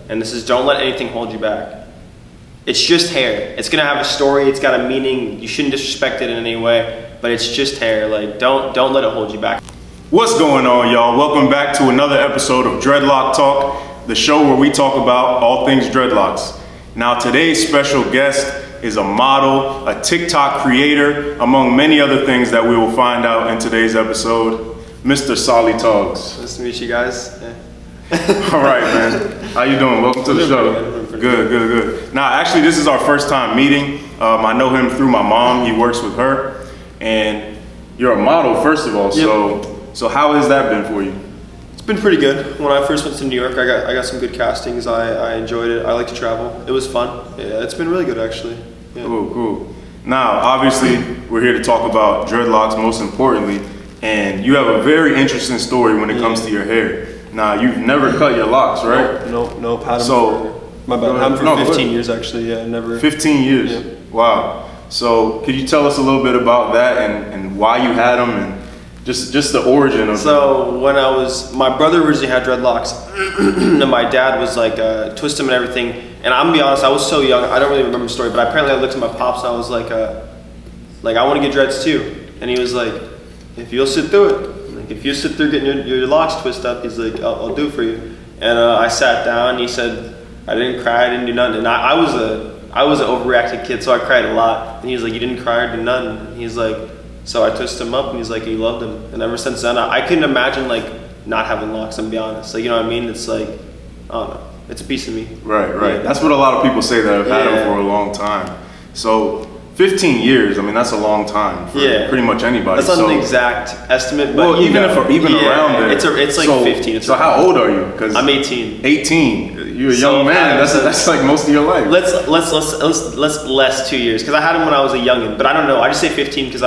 and this is don't let anything hold you back. It's just hair. It's gonna have a story. It's got a meaning. You shouldn't disrespect it in any way, but it's just hair. Like don't let it hold you back. What's going on, y'all? Welcome back to another episode of Dreadlock Talk, the show where we talk about all things dreadlocks. Now today's special guest is a model, a TikTok creator, among many other things that we will find out in today's episode, Mr. Solly Togs. Nice to meet you guys. Yeah. All right, man. How you doing? Welcome to the show. Good. Now, actually, this is our first time meeting. I know him through my mom. He works with her. And you're a model, first of all. Yep. So how has that been for you? It's been pretty good. When I first went to New York, I got some good castings. I enjoyed it. I like to travel. It was fun. Yeah, it's been really good, actually. Yeah. Cool. Now, obviously, we're here to talk about dreadlocks, most importantly. And you have a very interesting story when it comes to your hair. Now, you've never cut your locks, right? Nope. Had them So, my bad. Had them for 15 years, actually. Yeah, never. 15 years? Yeah. Wow. So, could you tell us a little bit about that and why you had them and just the origin of So, when my brother originally had dreadlocks, and my dad was like, twist them and everything. And I'm gonna be honest, I was so young, I don't really remember the story, but apparently I looked at my pops and I was like I want to get dreads too. And he was like, if you'll sit through it. Like, if you sit through getting your locks twisted up, he's like, I'll do it for you. And I sat down and he said, I didn't cry, I didn't do nothing. And I was an overreacting kid, so I cried a lot. And he was like, you didn't cry or do nothing. And he's like, so I twisted him up and he's like, he loved him. And ever since then, I couldn't imagine like not having locks, I'm gonna be honest. Like, you know what I mean? It's like, I don't know. It's a piece of me. Right. Yeah. That's what a lot of people say that have had them for a long time. So 15 years, I mean, that's a long time for pretty much anybody. That's not an exact estimate, but well, even around there. It's like 15. So how old are you? Because I'm 18. 18. You're a young man. That's like most of your life. Let's less 2 years, because I had them when I was a youngin', but I don't know. I just say 15 because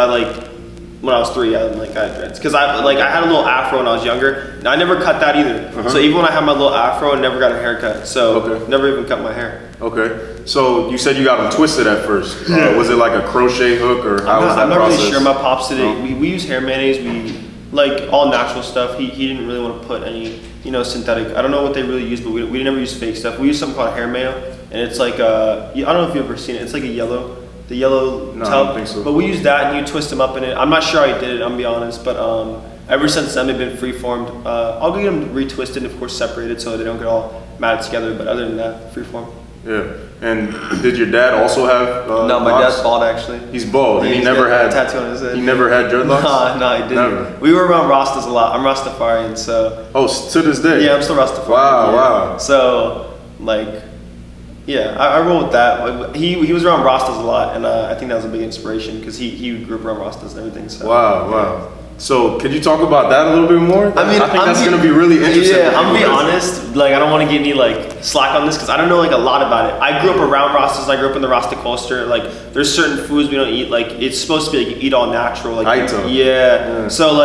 when I was 3, I had dreads. Because I had a little afro when I was younger. And I never cut that either. So even when I had my little afro, I never got a haircut. So never even cut my hair. Okay. So you said you got them twisted at first. Was it like a crochet hook or how was that process? I'm not really sure. My pops did it. We use hair mayonnaise. We like all natural stuff. He didn't really want to put any synthetic. I don't know what they really use, but we never use fake stuff. We use something called hair mayo, and it's like I don't know if you've ever seen it. It's like the yellow no, tub. I don't think so. But we use that and you twist them up in it. I'm not sure how I did it, I'm gonna be honest, but ever since then they've been freeformed. I'll get them retwisted and of course separated so they don't get all matted together, but other than that, freeform. Yeah. And did your dad also have No, my locks? dad's bald actually. He's bald. And he never had a tattoo on his head. He never had dreadlocks? No, he didn't. Never. We were around Rastas a lot. I'm Rastafarian, so. Oh, to this day? Yeah, I'm still Rastafarian. Wow. So, yeah, I roll with that. He was around Rastas a lot, and I think that was a big inspiration because he grew up around Rastas and everything. So. Wow. So could you talk about that a little bit more? I mean, I think that's going to be really interesting. Yeah, I'm gonna be honest. I don't want to get any slack on this because I don't know a lot about it. I grew up around Rastas. I grew up in the Rasta culture. There's certain foods we don't eat. It's supposed to be you eat all natural. Yeah. So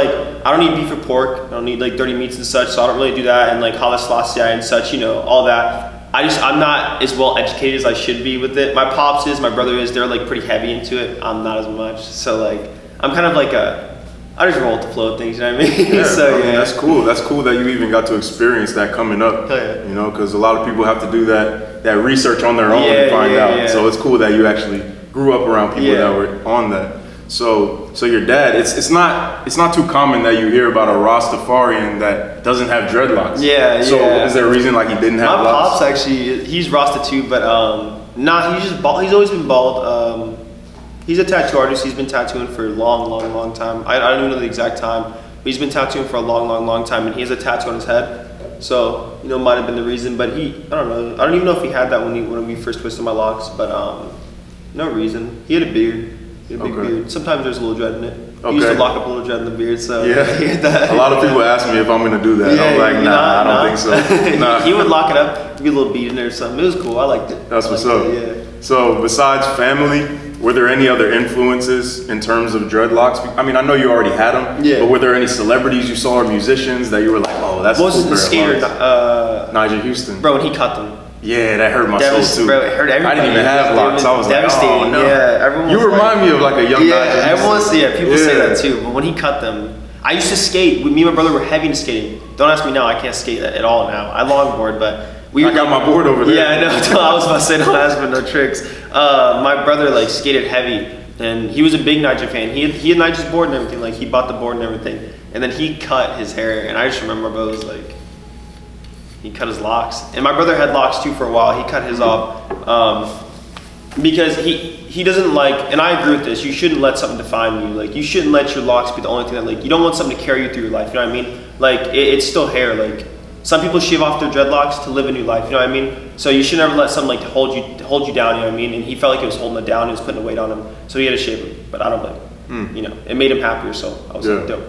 I don't eat beef or pork. I don't eat dirty meats and such. So I don't really do that. And Hala Selassie and such. All that. I'm not as well educated as I should be with it. My pops is, my brother is. They're pretty heavy into it. I'm not as much. So I'm kind of I just roll with the flow of things, you know what I mean? Yeah, that's cool. That's cool that you even got to experience that coming up. Because a lot of people have to do that research on their own and find out. Yeah. So it's cool that you actually grew up around people that were on that. So your dad, it's not too common that you hear about a Rastafarian that doesn't have dreadlocks. Yeah. So is there a reason he didn't have locks? My pops actually, he's Rasta too, but he's just bald. He's always been bald. He's a tattoo artist. He's been tattooing for a long time. I don't even know the exact time, but he's been tattooing for a long time, and he has a tattoo on his head. So might have been the reason, but I don't know. I don't even know if he had that when we first twisted my locks, but no reason. He had a beard. He had a big beard. Sometimes there's a little dread in it. He used to lock up a little dread in the beard, so he had that. A lot of people ask me if I'm gonna do that. I'm like, nah, I don't think so. Nah. He would lock it up to be a little bead in there or something. It was cool. I liked it. That's what's up. Yeah. So besides family, were there any other influences in terms of dreadlocks? I mean, I know you already had them, but were there any celebrities you saw or musicians that you were like, oh, that's cool? What was the skater? Nigel Houston. Bro, when he cut them. Yeah, that hurt my soul too. Bro, it hurt everybody. I didn't even have locks. I was devastating. Like, oh no. Yeah, everyone. You remind me of a young Nigel Houston. People say that too. But when he cut them, I used to skate. Me and my brother were heavy into skating. Don't ask me now. I can't skate at all now. I longboard, but I got my board over there. Yeah, I know. I was about to say, don't ask for no tricks. My brother like skated heavy, and he was a big Nigel fan. He had Nigel's board and everything. Like he bought the board and everything, and then he cut his hair. And I just remember my brother was like, he cut his locks, and my brother had locks too for a while. He cut his off because he doesn't like. And I agree with this. You shouldn't let something define you. Like you shouldn't let your locks be the only thing that like you don't want something to carry you through your life. You know what I mean? Like it's still hair. Like some people shave off their dreadlocks to live a new life. You know what I mean? So you should never let something like hold you down. You know what I mean? And he felt like it was holding it down. It was putting a weight on him. So he had to shave it. But I don't blame him. You know, it made him happier. So I was like, dope.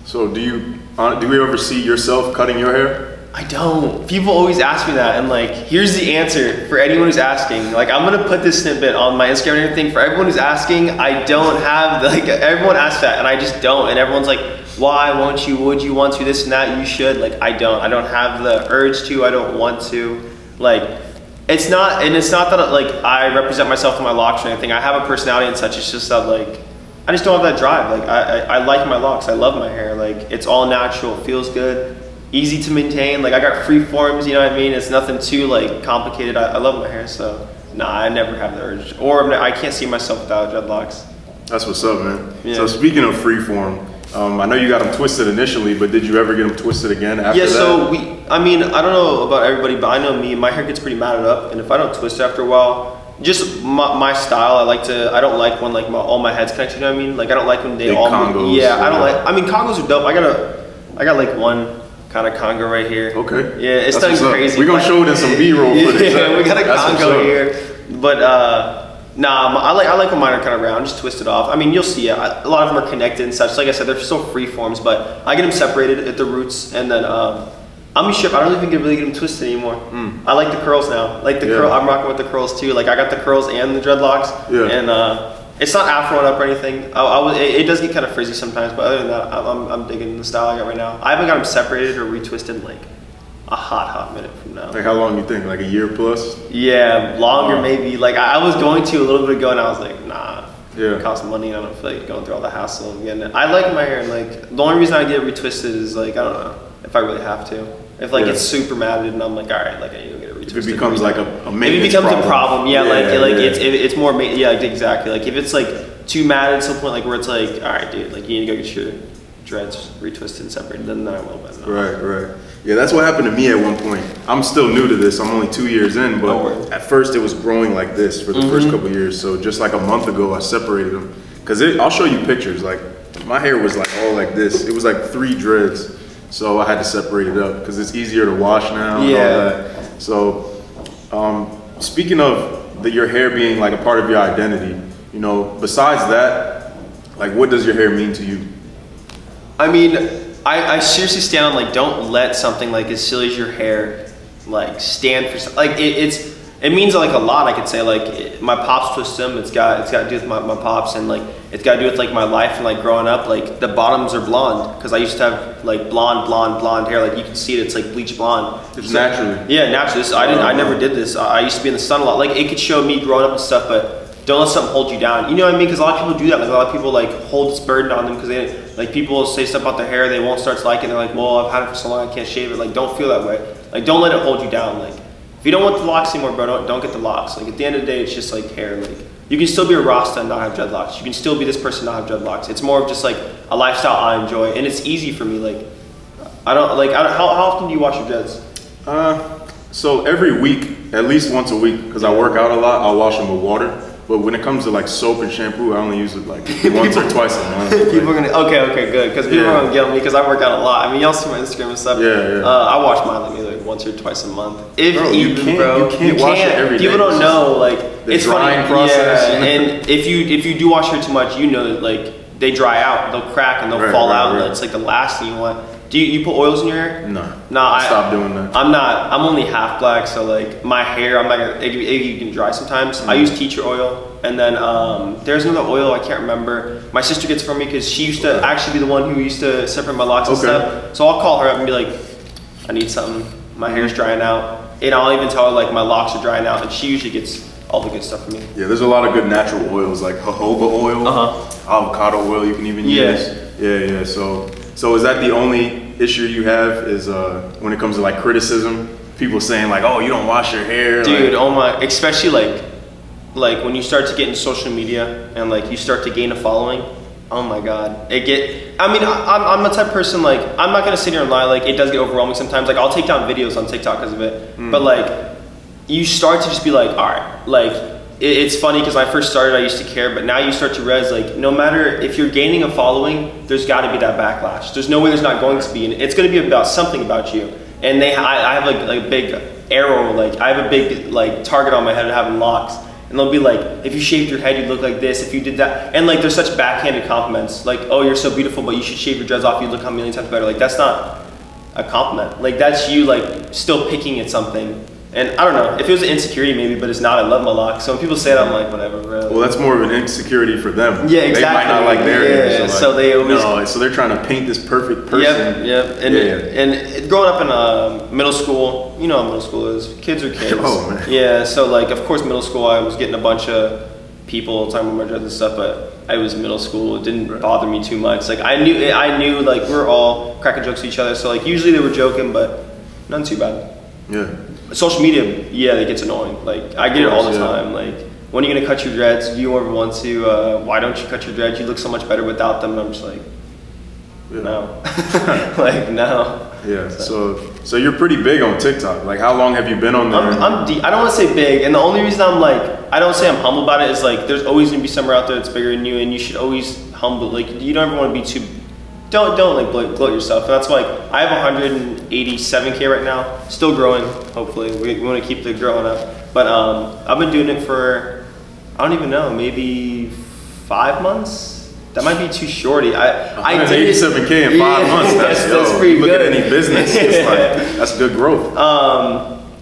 So do you ever see yourself cutting your hair? I don't. People always ask me that, and like, here's the answer for anyone who's asking. Like, I'm gonna put this snippet on my Instagram and everything. For everyone who's asking, I don't have like everyone asks that, and I just don't. And everyone's like, why won't you? Would you want to? This and that. You should. Like, I don't. I don't have the urge to. I don't want to. Like, it's not that like I represent myself in my locks or anything. I have a personality and such. It's just that like I just don't have that drive. Like I like my locks. I love my hair. Like it's all natural. It feels good. Easy to maintain. Like I got free forms, you know what I mean? It's nothing too like complicated. I love my hair, so nah, I never have the urge. Or I can't see myself without dreadlocks. That's what's up, man. Yeah. So speaking of freeform, I know you got them twisted initially, but did you ever get them twisted again after that? Yeah, so I mean, I don't know about everybody, but I know me, my hair gets pretty matted up, and if I don't twist after a while, just my style, I don't like when like all my head's connected, you know what I mean? Like I don't like when they big all Congos, yeah, I don't like, I mean Congos are dope. I got like one kind of Congo right here. Okay. Yeah, it's nothing crazy. We're gonna show it in some B-roll footage. Yeah, we got a Congo here. But nah, I like when mine are kind of round, just twist it off. I mean, you'll see it. A lot of them are connected and such. Like I said, they're still free forms, but I get them separated at the roots, and then I'm a ship. I don't even really get them twisted anymore. I like the curls now. Like the curl, I'm rocking with the curls too. Like I got the curls and the dreadlocks. Yeah. And it's not afroing up or anything. It does get kind of frizzy sometimes, but other than that, I'm digging the style I got right now. I haven't got them separated or retwisted in like a hot minute from now. Like how long you think? Like a year plus? Yeah, longer maybe. Like I was going to a little bit ago, and I was like, nah. Yeah. It costs money. I don't feel like going through all the hassle and getting it. I like my hair, and like the only reason I get it retwisted is like I don't know if I really have to. If like it's super matted, and I'm like, all right, like I need to get it retwisted. If it becomes like a maintenance if it becomes problem. a problem, it's more exactly. Like if it's like too matted to the point like where it's like, all right, dude, like you need to go get your dreads retwisted and separated, then I will. But no. Right. Yeah, that's what happened to me at one point. I'm still new to this. I'm only 2 years in, but at first it was growing like this for the first couple of years. So just like a month ago, I separated them. Cause I'll show you pictures. Like my hair was like all like this. It was like 3 dreads. So I had to separate it up because it's easier to wash now and all that. So speaking of your hair being like a part of your identity, you know, besides that, like what does your hair mean to you? I mean, I seriously stand on like, don't let something like as silly as your hair like stand for something. Like it means like a lot. I could say like my pops twist them. It's got to do with my pops, and like it's got to do with like my life and like growing up. Like the bottoms are blonde because I used to have like blonde hair. Like you can see it. It's like bleach blonde. It's naturally. Yeah, naturally. I never did this. I used to be in the sun a lot. Like it could show me growing up and stuff, but don't let something hold you down. You know what I mean? Because a lot of people do that. Like a lot of people like hold this burden on them because they like people say stuff about their hair. They won't start to like it. They're like, well, I've had it for so long, I can't shave it. Like don't feel that way. Like don't let it hold you down. Like if you don't want the locks anymore, bro, don't get the locks. Like at the end of the day, it's just like hair. Like you can still be a Rasta and not have dreadlocks. You can still be this person and not have dreadlocks. It's more of just like a lifestyle I enjoy, and it's easy for me. Like how often do you wash your dreads? So every week, at least once a week, because I work out a lot. I'll wash them with water. But when it comes to like soap and shampoo, I only use it like once or twice a month. People are gonna okay, good, because people are gonna get on me because I work out a lot. I mean, y'all see my Instagram and stuff. Yeah. I wash mine like maybe like once or twice a month. If bro, even, you can't wash it every day. People don't know like the it's drying funny. process. Yeah, and if you do wash hair too much, you know that like they dry out, they'll crack and they'll fall out. And it's like the last thing you want. Do you put oils in your hair? No. I stopped doing that. I'm only half black, so like my hair, I'm not gonna. It can dry sometimes. I use tea tree oil, and then there's another oil I can't remember. My sister gets it from me because she used to actually be the one who used to separate my locks and stuff. So I'll call her up and be like, I need something. My hair's drying out, and I'll even tell her like my locks are drying out, and she usually gets all the good stuff from me. Yeah, there's a lot of good natural oils like jojoba oil, avocado oil you can even use. Yeah. So is that the only issue you have is when it comes to like criticism people saying like, "Oh, you don't wash your hair." Dude, oh my! Especially like when you start to get into social media and like you start to gain a following. Oh my God! I mean, I'm the type of person, like, I'm not gonna sit here and lie. Like, it does get overwhelming sometimes. Like, I'll take down videos on TikTok because of it. But like, you start to just be like, all right, like. It's funny because when I first started, I used to care, but now you start to realize, like, no matter if you're gaining a following, there's got to be that backlash. There's no way there's not going to be, and it's going to be about something about you. And I have like a big arrow, like I have a big like target on my head of having locks, and they'll be like, if you shaved your head, you'd look like this. If you did that, and like there's such backhanded compliments, like, oh, you're so beautiful, but you should shave your dreads off. You'd look a million times better. Like that's not a compliment. Like that's you like still picking at something. And I don't know, if it was an insecurity maybe, but it's not. I love my locks. So when people say that, I'm like, whatever, bro. Well, that's more of an insecurity for them. Yeah, exactly. They might not like their image. So they always... No, so they're trying to paint this perfect person. Yep. And growing up in middle school, you know how middle school is. Kids are kids. Oh, man. Yeah, so like, of course, middle school, I was getting a bunch of people talking about my dreads and stuff, but I was middle school. It didn't bother me too much. Like, I knew like, we were all cracking jokes to each other. So like, usually they were joking, but none too bad. Yeah. Social media, yeah, it gets annoying. Like, I get it all the time. Like, when are you gonna cut your dreads? Do you ever want to? Why don't you cut your dreads? You look so much better without them. And I'm just like, no. Like, no. Yeah, so you're pretty big on TikTok. Like, how long have you been on there? I don't want to say big, and the only reason I'm like, I don't say I'm humble about it is like, there's always gonna be somewhere out there that's bigger than you, and you should always humble. Like, you don't ever want to be too. Don't like gloat yourself. And that's why I have 187K right now, still growing. Hopefully, we want to keep the growing up. But I've been doing it for, I don't even know, maybe 5 months. That might be too shorty. I did 187K in 5 months. That's pretty good. Look at any business. It's like, that's good growth.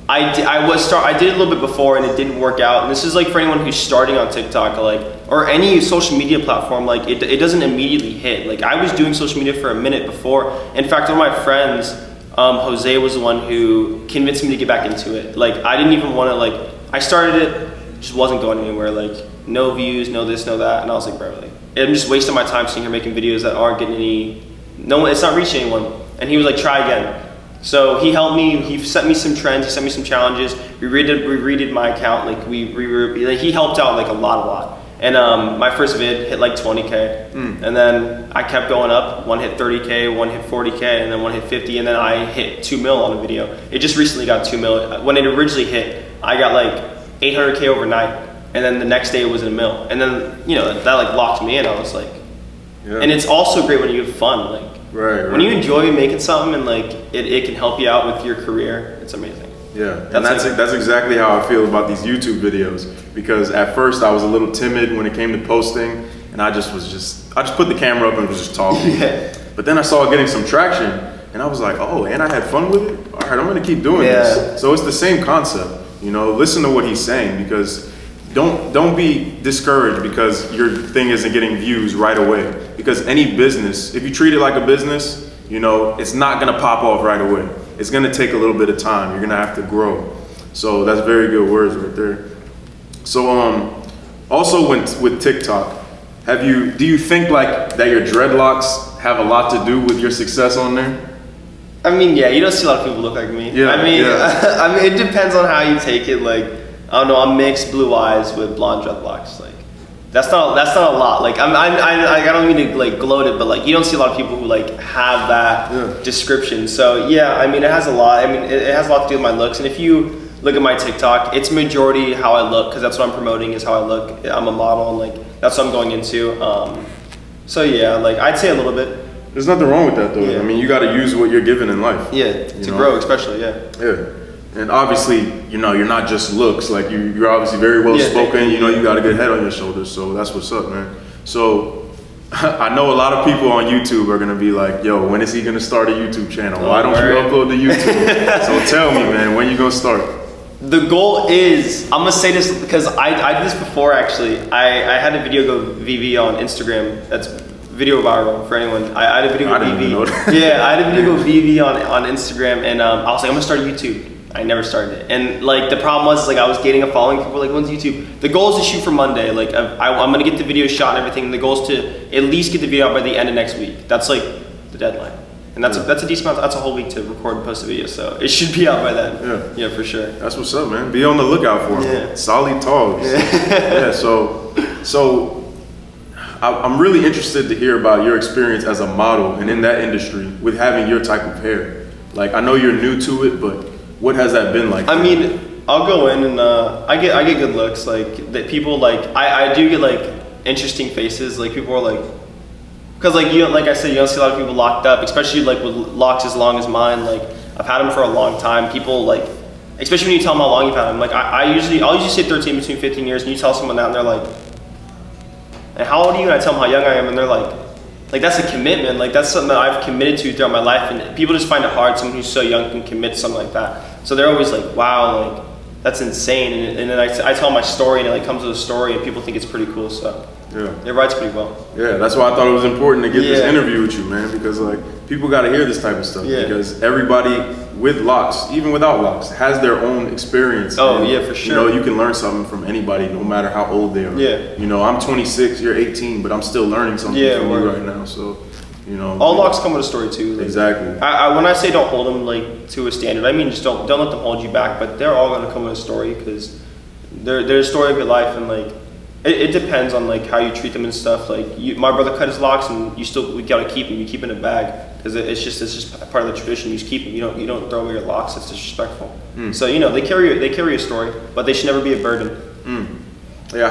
I did it a little bit before and it didn't work out. And this is like for anyone who's starting on TikTok, like, or any social media platform, like it doesn't immediately hit. Like I was doing social media for a minute before. In fact, one of my friends, Jose, was the one who convinced me to get back into it. Like I didn't even want to, like, I started it, just wasn't going anywhere. Like no views, no this, no that. And I was like, bro, like, I'm just wasting my time sitting here making videos that aren't getting it's not reaching anyone. And he was like, try again. So he helped me, he sent me some trends, he sent me some challenges, we redid my account, like he helped out like a lot. And my first vid hit like 20K, and then I kept going up, one hit 30K, one hit 40K, and then one hit 50, and then I hit 2 mil on a video. It just recently got 2 mil. When it originally hit, I got like 800K overnight, and then the next day it was in a mil. And then, you know, that like locked me in. I was like, and it's also great when you have fun, like, right. When you enjoy making something and like it can help you out with your career, it's amazing. Yeah, and that's exactly how I feel about these YouTube videos, because at first I was a little timid when it came to posting, and I just put the camera up and was just talking. But then I saw it getting some traction, and I was like, oh, and I had fun with it. All right, I'm gonna keep doing this. So it's the same concept, you know. Listen to what he's saying, because don't be discouraged because your thing isn't getting views right away. Because any business, if you treat it like a business, you know, it's not gonna pop off right away. It's gonna take a little bit of time. You're gonna have to grow. So that's very good words right there. So also with TikTok, do you think like that your dreadlocks have a lot to do with your success on there? I mean, yeah, you don't see a lot of people look like me. Yeah, I mean, it depends on how you take it. Like, I don't know, I'm mixed blue eyes with blonde dreadlocks. Like, that's not a lot. Like, I don't mean to like gloat it, but like, you don't see a lot of people who like have that description. So yeah, I mean, it has a lot. I mean, it has a lot to do with my looks. And if you look at my TikTok, it's majority how I look, because that's what I'm promoting, is how I look. I'm a model, and like that's what I'm going into. So yeah, like I'd say a little bit. There's nothing wrong with that though. Yeah. I mean, you got to use what you're given in life. Yeah, to grow, especially. Yeah. And obviously, you know, you're not just looks. Like you're obviously very well spoken. You know, you got a good head on your shoulders. So that's what's up, man. So I know a lot of people on YouTube are gonna be like, "Yo, when is he gonna start a YouTube channel? Why don't you upload to YouTube?" So tell me, man, when you gonna start? The goal is, I'm gonna say this because I did this before actually. I had a video go VV on Instagram. That's video viral for anyone. I had a video go VV. Yeah, I had a video go VV on Instagram, and I was like, I'm gonna start a YouTube. I never started it, and like the problem was like I was getting a following. People were like, when's YouTube? The goal is to shoot for Monday. Like I'm gonna get the video shot and everything. The goal is to at least get the video out by the end of next week. That's like the deadline. And that's a decent amount. That's a whole week to record and post a video, so it should be out by then. Yeah, for sure. That's what's up, man. Be on the lookout for them. Solid talks. Yeah. So I'm really interested to hear about your experience as a model and in that industry with having your type of hair. Like, I know you're new to it, but what has that been like? I mean, I'll go in and I get good looks. Like that people like I do get like interesting faces. Like people are like, because like like I said, you don't see a lot of people locked up, especially like with locks as long as mine. Like I've had them for a long time. People like, especially when you tell them how long you've had them. Like I'll usually say 13 between 15 years, and you tell someone that, and they're like, and how old are you? And I tell them how young I am, and they're like that's a commitment. Like that's something that I've committed to throughout my life, and people just find it hard. Someone who's so young can commit to something like that. So they're always like, wow, like that's insane. And then I tell my story, and it like comes with a story, and people think it's pretty cool. So it writes pretty well. Yeah, that's why I thought it was important to get this interview with you, man, because like people got to hear this type of stuff. Because everybody with locks, even without locks, has their own experience. Oh, and, for sure. You know, you can learn something from anybody, no matter how old they are. You know, I'm 26, you're 18, but I'm still learning something from you right now. So, you know, all locks come with a story too. Like, exactly. When I say don't hold them like to a standard, I mean just don't let them hold you back. But they're all gonna come with a story because they're a story of your life, and like it depends on like how you treat them and stuff. Like my brother cut his locks, and we gotta keep them. You keep in a bag because it's just part of the tradition. You just keep them. You don't throw away your locks. It's disrespectful. So you know they carry a story, but they should never be a burden. Yeah, I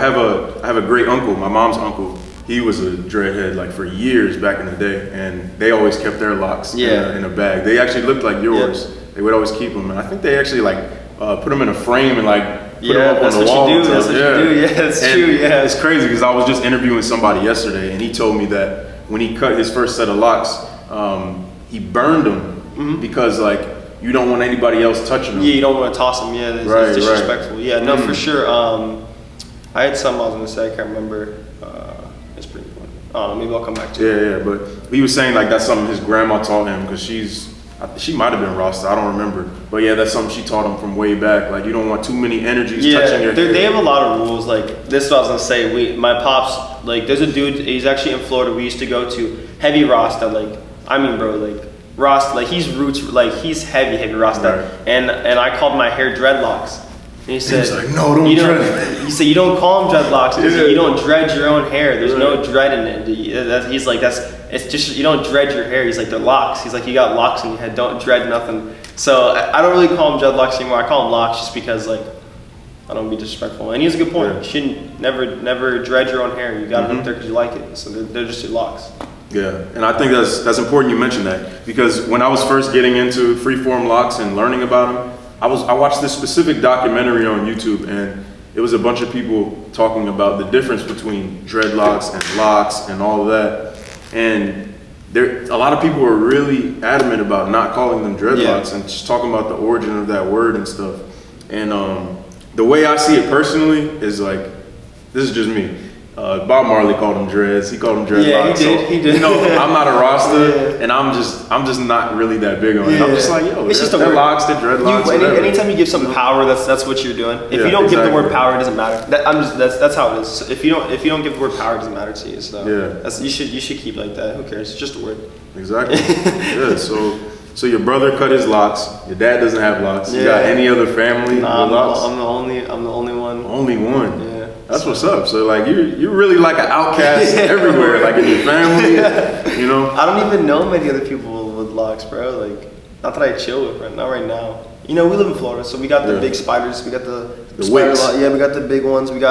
have a great uncle, my mom's uncle. He was a dreadhead like for years back in the day, and they always kept their locks in a bag. They actually looked like yours. They would always keep them, and I think they actually like put them in a frame and like put them up on the wall. That's what you do. Yeah, that's true. Yeah, it's crazy because I was just interviewing somebody yesterday, and he told me that when he cut his first set of locks, he burned them because like you don't want anybody else touching them. Yeah, you don't want to toss them. Yeah, it's disrespectful. Yeah, no, for sure. I had something I was gonna say. I can't remember. It's pretty fun. Maybe I'll come back to it. Yeah, but he was saying like that's something his grandma taught him because she might have been Rasta, I don't remember. But yeah, that's something she taught him from way back. Like you don't want too many energies touching your hair. They have a lot of rules. Like this is what I was gonna say. My pops, like there's a dude, he's actually in Florida. We used to go to heavy Rasta. Like I mean, bro, like Rasta, like he's roots, like he's heavy Rasta. Right. And I called my hair dreadlocks. And he said, like, no, don't dread it. He said, you don't call them dreadlocks because you don't dread your own hair. There's no dread in it. He's like, it's just, you don't dread your hair. He's like, they're locks. He's like, you got locks in your head. Don't dread nothing. So I don't really call them dreadlocks anymore. I call them locks just because like, I don't want to be disrespectful. And he has a good point. You shouldn't never dread your own hair. You got it up there because you like it. So they're just your locks. Yeah, and I think that's important you mentioned that because when I was first getting into Freeform Locs and learning about them, I watched this specific documentary on YouTube, and it was a bunch of people talking about the difference between dreadlocks and locks and all of that. And a lot of people were really adamant about not calling them dreadlocks and just talking about the origin of that word and stuff. And the way I see it personally is like, this is just me. Bob Marley called them dreads. He called them dreadlocks. Yeah, he did. You know, I'm not a Rasta, and I'm just not really that big on it. I'm just like, yo, it's just they're locks, they're dreadlocks. Anytime you give something power, that's what you're doing. If you don't give the word power, it doesn't matter. That's how it is. If you don't give the word power, it doesn't matter to you. So you should keep like that. Who cares? It's just a word. Exactly. So your brother cut his locks. Your dad doesn't have locks. You got any other family with locks? I'm the only one. Only one. Yeah. That's what's up. So like you're really like an outcast everywhere, like in your family, you know. I don't even know many other people with locks, bro. Like not that I chill with, not right now. You know, we live in Florida, so we got the big spiders. We got the spider wicks. Yeah, we got the big ones. And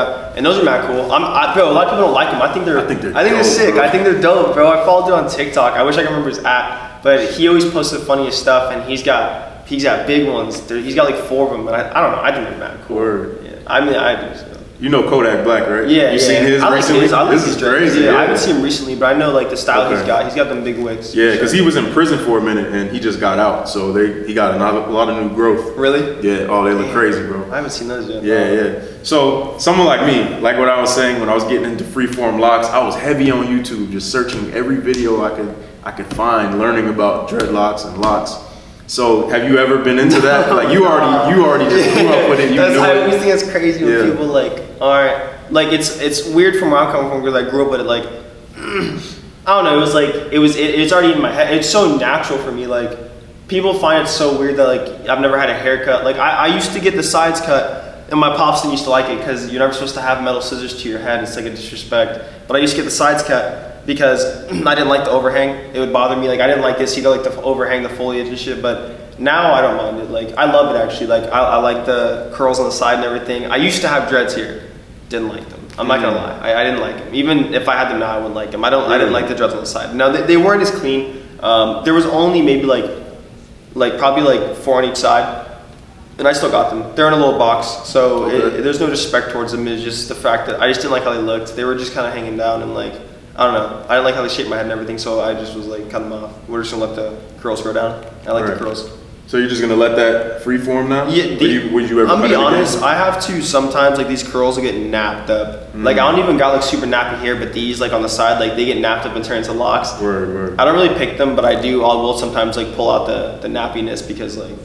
those are mad cool. Bro, a lot of people don't like them. I think they're sick. Bro. I think they're dope, bro. I followed it on TikTok. I wish I could remember his app, but he always posts the funniest stuff, and he's got big ones. He's got like 4 of them, and I don't know. I think they're mad cool. Word. Yeah. I mean, I do. So. You know Kodak Black, right? Yeah, you seen his recently? This is crazy. Yeah, I haven't seen him recently, but I know like the style he's got. He's got them big wigs. Yeah, because he was in prison for a minute and he just got out, so he got a lot of new growth. Really? Yeah. Oh, they look crazy, bro. I haven't seen those yet. Yeah. So someone like me, like what I was saying when I was getting into Freeform Locs, I was heavy on YouTube, just searching every video I could find, learning about dreadlocks and locks. So have you ever been into that? Like you already just grew up with it. I always think it's crazy when people like are like it's weird from where I'm coming from because I grew up with it. Like I don't know. It was like it's already in my head. It's so natural for me. Like people find it so weird that like I've never had a haircut. Like I used to get the sides cut, and my pops didn't used to like it because you're never supposed to have metal scissors to your head. It's like a disrespect. But I used to get the sides cut because I didn't like the overhang. It would bother me. Like I didn't like this. You know, like the overhang, the foliage and shit. But now I don't mind it. Like I love it actually. Like I like the curls on the side and everything. I used to have dreads here. Didn't like them. I'm not gonna lie. I didn't like them. Even if I had them now, I wouldn't like them. I didn't like the dreads on the side. No, they weren't as clean. There was only maybe like probably like 4 on each side, and I still got them. They're in a little box, so there's no disrespect towards them. It's just the fact that I just didn't like how they looked. They were just kind of hanging down, and like I don't know. I didn't like how they shaped my head and everything, so I just was like cut them off. We're just gonna let the curls grow down. I like the curls. So you're just gonna let that freeform now? Yeah. Would you ever? I'm gonna be honest. I have to sometimes. Like these curls will get napped up. Like I don't even got like super nappy hair, but these like on the side, like they get napped up and turn into locks. Word. I don't really pick them, but I will sometimes like pull out the nappiness because like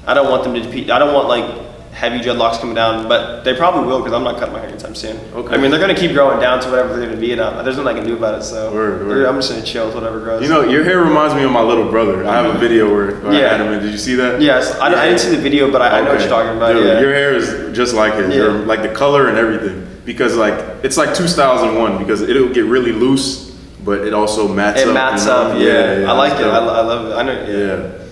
I don't want them to be. I don't want like heavy dreadlocks coming down, but they probably will because I'm not cutting my hair anytime soon. Okay. I mean, they're gonna keep growing down to whatever they're gonna be, and there's nothing I can do about it. So I'm just gonna chill with whatever grows. You know, your hair reminds me of my little brother. I have a video where I had him in. Did you see that? Yes, I didn't see the video, but I know what you're talking about. Dude, your hair is just like his. Yeah. Like the color and everything. Because like it's like 2 styles in one. Because it'll get really loose, but it also mats up. It mats up. Yeah. I like it. I love it. I know. Yeah.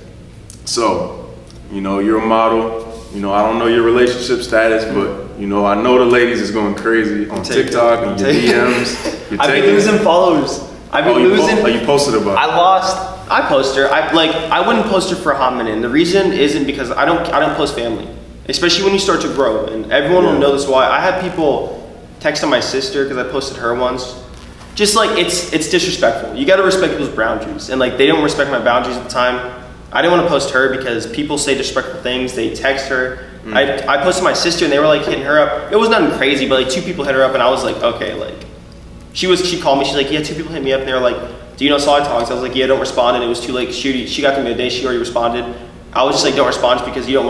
So, you know, you're a model. You know, I don't know your relationship status, but you know, I know the ladies is going crazy on TikTok and your DMs. I've been losing followers. I've been losing. You posted about it. I post her. I wouldn't post her for a hot minute. And the reason isn't because I don't post family, especially when you start to grow. And everyone will know this why. I had people texting my sister because I posted her once. Just like it's disrespectful. You got to respect people's boundaries, and like they don't respect my boundaries at the time. I didn't want to post her because people say disrespectful things. They text her. I posted my sister and they were like hitting her up. It was nothing crazy, but like 2 people hit her up and I was like, okay, like she called me. She's like, yeah, 2 people hit me up and they were like, do you know Solid Talks? I was like, yeah, don't respond. And it was too late. She got to me today. She already responded. I was just like, don't respond just because you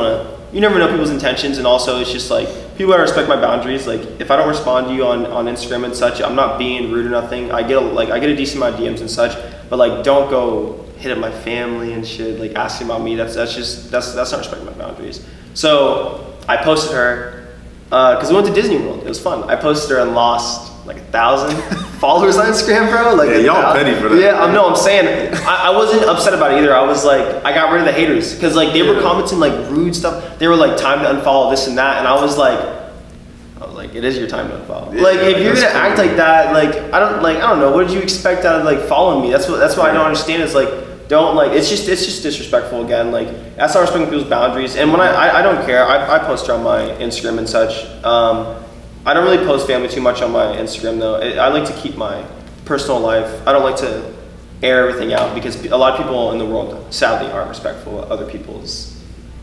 never know people's intentions. And also it's just like, people gotta respect my boundaries. Like if I don't respond to you on Instagram and such, I'm not being rude or nothing. I get a decent amount of DMs and such, but like don't go hit up my family and shit, like asking about me. That's not respecting my boundaries. So I posted her because we went to Disney World. It was fun. I posted her and lost like 1,000 followers on Instagram, bro. Like y'all petty for that. Yeah, I'm saying I wasn't upset about it either. I was like, I got rid of the haters because like they were commenting like rude stuff. They were like, time to unfollow this and that, and I was like, it is your time to unfollow. Yeah, like if you're gonna act like that, like I don't know. What did you expect out of like following me? That's what I don't understand. Is like it's just disrespectful again. Like that's not respecting people's boundaries. And when I don't care. I post her on my Instagram and such. I don't really post family too much on my Instagram though. I like to keep my personal life. I don't like to air everything out because a lot of people in the world sadly aren't respectful of other people's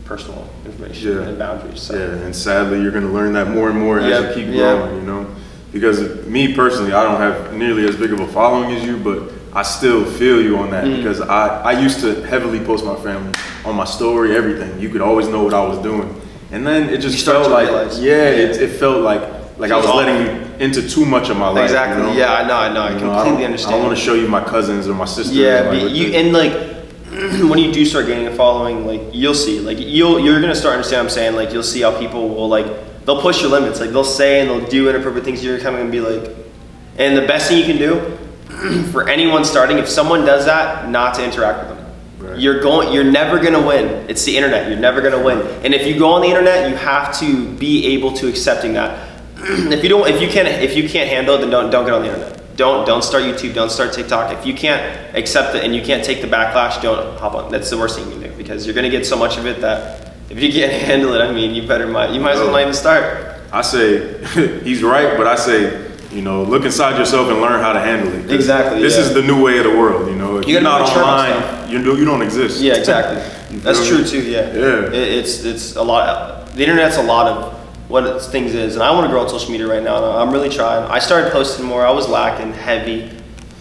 personal information and boundaries. So. Yeah, and sadly you're going to learn that more and more as you keep growing, you know? Because me personally, I don't have nearly as big of a following as you, but I still feel you on that because I used to heavily post my family on my story, everything. You could always know what I was doing. And then it just felt like, it felt like I was letting you into too much of my life. Exactly, you know? Yeah, I know, I completely understand. I don't want to show you my cousins or my sisters. Yeah, when you do start gaining a following, like you'll see, like you're gonna start understand what I'm saying. Like you'll see how people will they'll push your limits. Like they'll say and they'll do inappropriate things. You're kind of gonna be like, and the best thing you can do for anyone starting, if someone does that, not to interact with them. Right. You're never gonna win. It's the internet. You're never gonna win. And if you go on the internet, you have to be able to accepting that. If you can't handle it, then don't get on the internet. Don't start YouTube, don't start TikTok. If you can't accept it and you can't take the backlash, don't hop on. That's the worst thing you can do because you're gonna get so much of it that if you can't handle it, I mean, you might as well not even start. I say, he's right, but I say, you know, look inside yourself and learn how to handle it. Exactly. This is the new way of the world, you know. If you're not online, you don't exist. Yeah, exactly. That's true too, yeah. It's a lot, the internet's a lot of what things is, and I want to grow on social media right now, and I'm really trying. I started posting more. I was lacking heavy.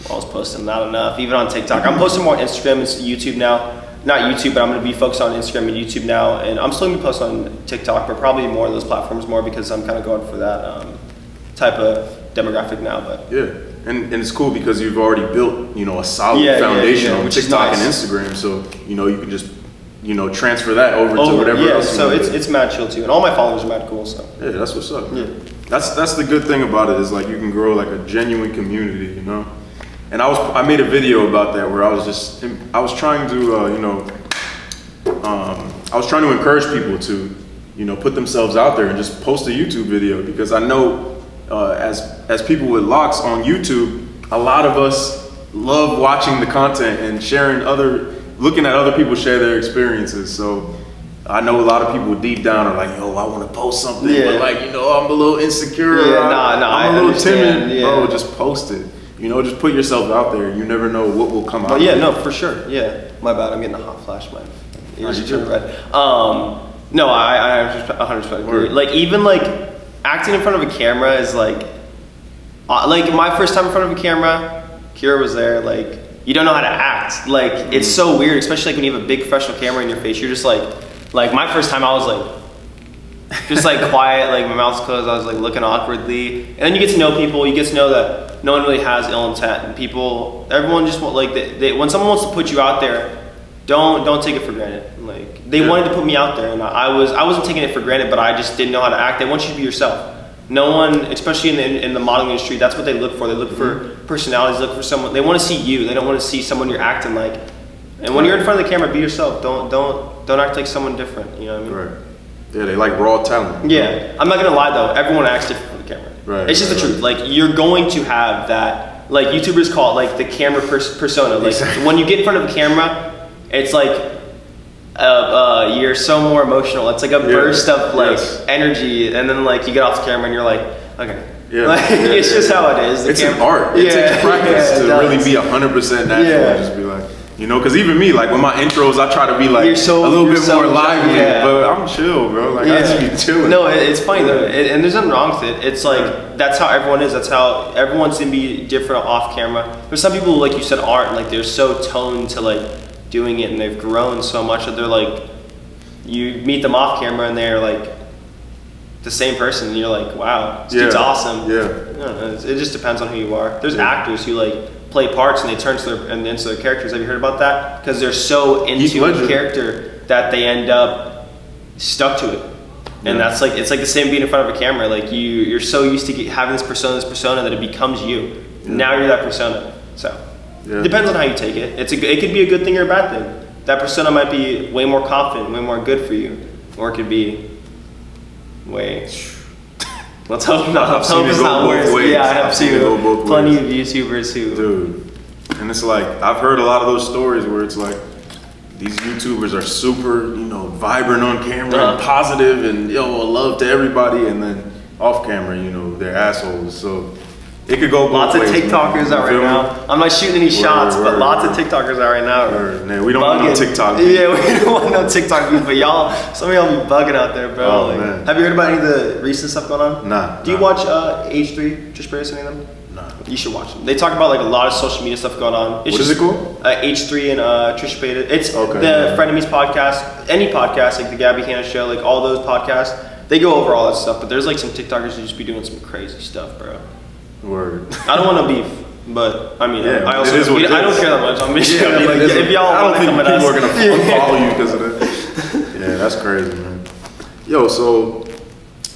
I was posting not enough, even on TikTok. I'm posting more on Instagram and YouTube now. Not YouTube, but I'm going to be focused on Instagram and YouTube now, and I'm still going to post on TikTok, but probably more of those platforms more because I'm kind of going for that type of demographic now. But and it's cool because you've already built, you know, a solid foundation on TikTok and Instagram. So, you know, you can just, you know, transfer that over to whatever else. So it's mad chill too, and all my followers are mad cool. So yeah, that's what's up. Yeah, that's the good thing about it is like you can grow like a genuine community, you know. And I made a video about that where I was trying to, you know, I was trying to encourage people to, you know, put themselves out there and just post a YouTube video, because I know as people with locks on YouTube, a lot of us love watching the content and looking at other people share their experiences. So I know a lot of people deep down are like, yo, I want to post something, but like, you know, I'm a little insecure. I'm a little timid. Bro, just post it. You know, just put yourself out there. You never know what will come out. Oh yeah, no, for sure. Yeah, my bad. I'm getting a hot flash. My ears are turning red. No, I just 100% agree. Like even like acting in front of a camera is like my first time in front of a camera. Kira was there. Like you don't know how to act. Like it's so weird, especially like when you have a big professional camera in your face. You're just like my first time I was like just like quiet, like my mouth's closed. I was like looking awkwardly, and then you get to know people. You get to know that no one really has ill intent, and everyone just want like when someone wants to put you out there, don't take it for granted. Like they wanted to put me out there, and I wasn't taking it for granted, but I just didn't know how to act. They want you to be yourself. No one, especially in the modeling industry, that's what they look for. They look for personalities. They look for someone. They want to see you. They don't want to see someone you're acting like. And when you're in front of the camera, be yourself. Don't act like someone different. You know what I mean? Right. Yeah, they like raw talent. Yeah, I'm not gonna lie though. Everyone acts different for the camera. Right. It's just the truth. Like you're going to have that. Like YouTubers call it like the camera persona. Like when you get in front of a camera, it's like you're so more emotional. It's like a burst of like energy, and then like you get off the camera and you're like, okay. Yeah. Like, it's just how it is. It's an art. It takes practice to really be 100% natural. And just be like. You know, because even me, like with my intros, I try to be like a little bit more lively, but I'm chill, bro. Like I just be chilling. No, it's funny though, and there's nothing wrong with it. It's like that's how everyone is. That's how everyone's gonna be different off camera. There's some people, like you said, aren't like they're so toned to like doing it, and they've grown so much that they're like, you meet them off camera and they're like the same person, and you're like, wow, this dude's awesome. Yeah. I don't know, it just depends on who you are. There's actors who like play parts and they turn into their characters. Have you heard about that? Because they're so into the character that they end up stuck to it. And that's like, it's like the same being in front of a camera. Like you're so used to having this persona that it becomes you. Now you're that persona. So it depends on how you take it. It could be a good thing or a bad thing. That persona might be way more confident, way more good for you, or it could be way. Let's hope not. Let's hope it's not worse. Yeah, I have seen plenty of YouTubers who. Dude, and it's like I've heard a lot of those stories where it's like these YouTubers are super, you know, vibrant on camera and positive and love to everybody, and then off camera, you know, they're assholes. So it could go both lots ways, of TikTokers out right now. I'm not shooting any shots, but lots of TikTokers out right now. Man, we don't want no TikTok. Yeah, we don't want no TikTok views, but some of y'all be bugging out there, bro. Oh, man. Have you heard about any of the recent stuff going on? Nah. Do you watch H3, Trish Paytas, any of them? Nah. You should watch them. They talk about like a lot of social media stuff going on. What is it called? H3 and Trish Paytas. It's the Frenemies podcast, any podcast, like the Gabby Hanna show, like all those podcasts. They go over all that stuff, but there's like some TikTokers who just be doing some crazy stuff, bro. Word. I don't want to beef, but I mean, I also I don't care that much. I'm just if y'all want to come at us, people are gonna unfollow you because of that. Yeah, that's crazy, man. Yo, so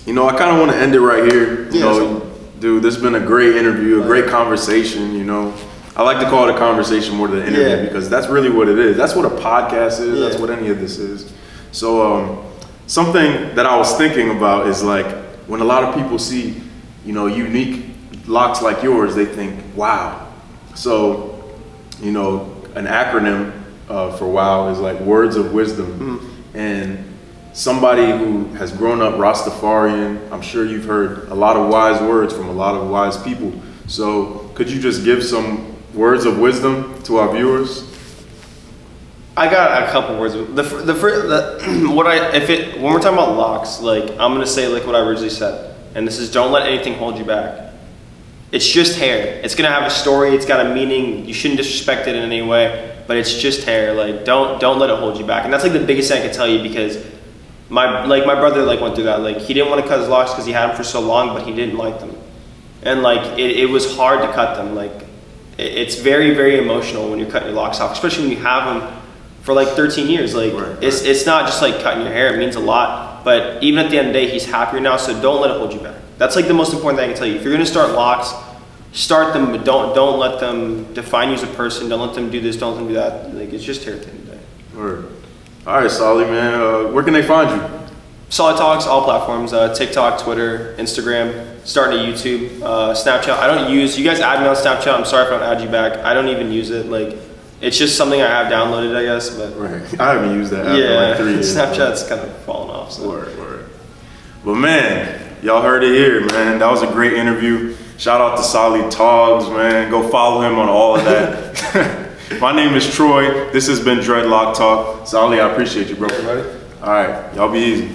you know, I kind of want to end it right here. You know, dude, this has been a great interview, a great conversation. You know, I like to call it a conversation more than an interview because that's really what it is. That's what a podcast is. That's what any of this is. So, something that I was thinking about is like when a lot of people see, you know, unique locks like yours, they think, wow. So, you know, an acronym for wow is like words of wisdom. And somebody who has grown up Rastafarian, I'm sure you've heard a lot of wise words from a lot of wise people. So could you just give some words of wisdom to our viewers? I got a couple words. When we're talking about locks, like I'm gonna say like what I originally said, and this is don't let anything hold you back. It's just hair. It's gonna have a story. It's got a meaning. You shouldn't disrespect it in any way, but it's just hair. Like don't let it hold you back. And that's like the biggest thing I can tell you because my brother like went through that. Like he didn't want to cut his locks because he had them for so long, but he didn't like them. and like it was hard to cut them. Like it's very, very emotional when you're cutting your locks off, especially when you have them for like 13 years. Like it's not just like cutting your hair, it means a lot. But even at the end of the day, he's happier now, so don't let it hold you back. That's like the most important thing I can tell you. If you're gonna start locks, start them, but don't let them define you as a person. Don't let them do this, don't let them do that. Like it's just hair at the end of the day. Word. All right, Solly, man. Where can they find you? Solid Talks, all platforms, TikTok, Twitter, Instagram, starting to YouTube, Snapchat. I don't use, you guys add me on Snapchat, I'm sorry if I don't add you back. I don't even use it. Like, it's just something I have downloaded, I guess. But right. I haven't used that after like 3 years. Snapchat's kind of fallen off. So. Word. But man, y'all heard it here, man. That was a great interview. Shout out to Solly Togs, man. Go follow him on all of that. My name is Troy. This has been Dreadlock Talk. Solly, I appreciate you, bro. Everybody. All right, y'all be easy.